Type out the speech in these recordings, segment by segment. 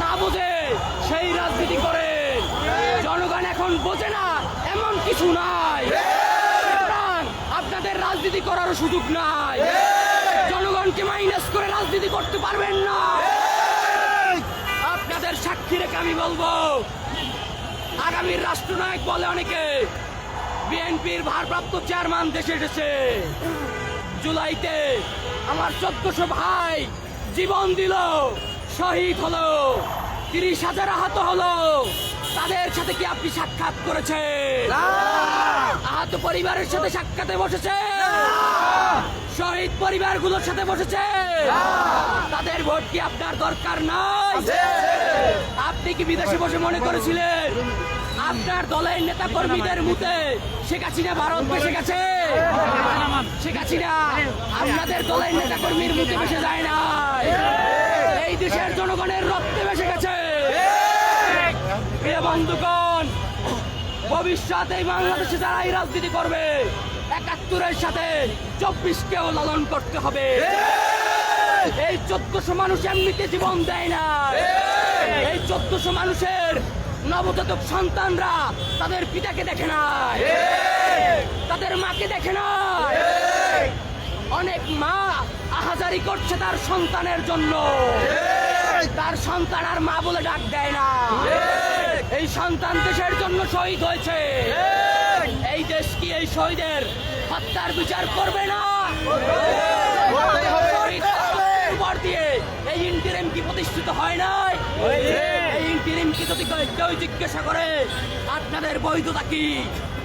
না বোঝে সেই রাজনীতি করেন। জনগণ এখন বোঝে না এমন কিছু নাই, সুতরাং আপনাদের রাজনীতি করার সুযোগ নাই। জনগণকে মাইনাস করে রাজনীতি করতে পারবেন না। আপনাদের সাক্ষী রেখে আমি বলবো, আগামীর রাষ্ট্রনায়ক বলে অনেকে, বিএনপির ভারপ্রাপ্ত চেয়ারম্যান দেশে এসেছে। জুলাইতে আমার 1400 ভাই জীবন দিল, শহীদ হলো, 30,000 আহত হলো। তাদের সাথে কি আপনি সাক্ষাৎ করেছেন? আহত পরিবারের সাথে সাক্ষাতে বসেছে, শহীদ পরিবারগুলোর সাথে বসেছে। তাদের ভোট কি আপনার দরকার নাই? আপনি কি বিদেশে বসে মনে করেছিলেন আপনার দলের নেতা কর্মীদের মুতে শেখ হাসিনা ভারত বেসে গেছে? শেখ হাসিনা আপনাদের দলের নেতা কর্মীর মুতে বেসে যায় না, এই দেশের জনগণের রক্তে বেসে গেছে। প্রিয় বন্ধুগণ, ভবিষ্যতে এই বাংলাদেশে যারা এই রাজনীতি করবে, 71-এর সাথে 24-কেও লালন করতে হবে। এই 1400 মানুষ এমনিতে জীবন দেয় না। এই 1400 মানুষের নবজাতক সন্তানরা তাদের পিতাকে দেখে নাই, তাদের মাকে দেখে নাই। অনেক মা আহাজারি করছে তার সন্তানের জন্য, তার সন্তান আর মা বলে ডাক দেয় না। এই সন্তান দেশের জন্য শহীদ হয়েছে। এই দেশ কি এই শহীদের হত্যার বিচার করবে না? দিয়ে এই ইন্টারিম কি প্রতিষ্ঠিত হয় নাই? এই ইন্টারিম কি যদি কেউ জিজ্ঞাসা করে আপনাদের বৈধতা কি,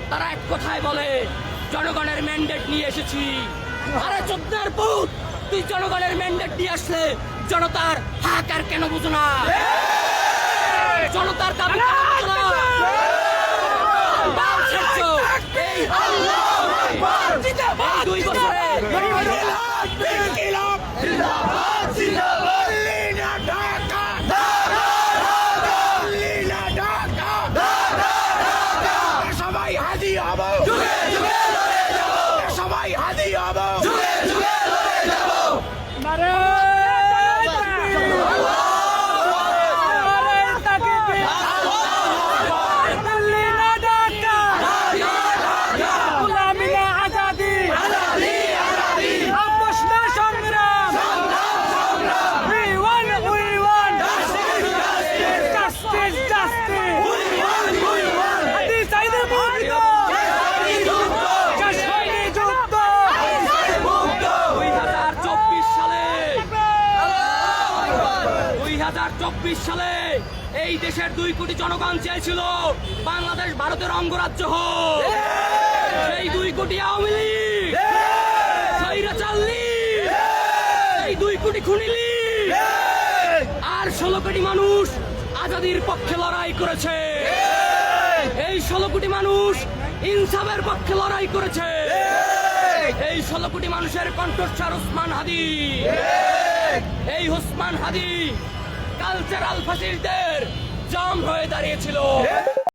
তারা এক কথায় বলে জনগণের ম্যান্ডেট নিয়ে এসেছি। আরে চোদ্দার পুত, তুই জনগণের ম্যান্ডেট নিয়ে আসলে জনতার হাহাকার কেন বুঝো না? জনতার দাবি কেন বুঝো না? এই 2 বছরে সবাই হাজি হব, সবাই হাজি হব, সালে এই দেশের 2 কোটি জনগণ চেয়েছিল বাংলাদেশ ভারতের অঙ্গরাজ্য হোক। সেই 2 কোটি আওয়ামী লীগ, স্বৈরাচার লীগ, এই 2 কোটি খুনি লীগ আর 16 কোটি মানুষ আজাদির পক্ষে লড়াই করেছে। এই 16 কোটি মানুষ ইনসাফের পক্ষে লড়াই করেছে। এই 16 কোটি মানুষের কণ্ঠস্বর ওসমান হাদি। এই ওসমান হাদি কালচারাল ফ্যাসিস্টদের জাম হয়ে দাঁড়িয়েছিল।